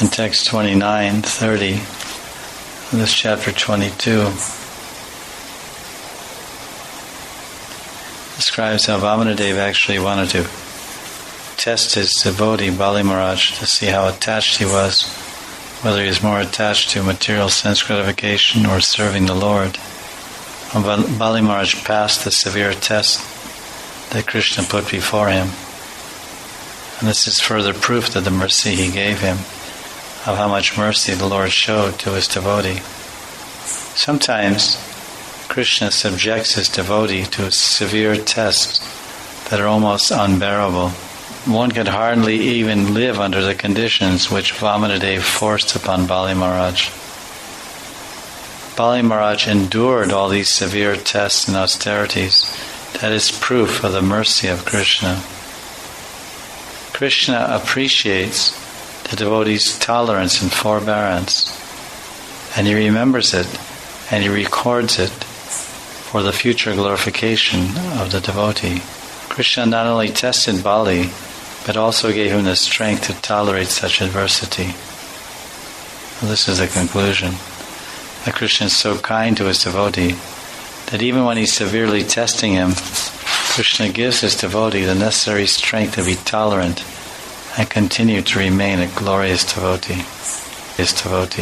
In text 29:30, this chapter 22, describes how Vamanadeva actually wanted to test his devotee Bali Maharaj to see how attached he was, whether he was more attached to material sense gratification or serving the Lord. When Bali Maharaj passed the severe test that Krishna put before him, and this is further proof of the mercy he gave him, of how much mercy the Lord showed to his devotee. Sometimes Krishna subjects his devotee to severe tests that are almost unbearable. One could hardly even live under the conditions which Vamanadeva forced upon Bali Maharaj. Bali Maharaj endured all these severe tests and austerities. That is proof of the mercy of Krishna. Krishna appreciates the devotee's tolerance and forbearance, and he remembers it and he records it for the future glorification of the devotee. Krishna not only tested Bali, but also gave him the strength to tolerate such adversity. Well, this is the conclusion, that Krishna is so kind to his devotee that even when he's severely testing him, Krishna gives his devotee the necessary strength to be tolerant and continue to remain a glorious devotee. His devotee.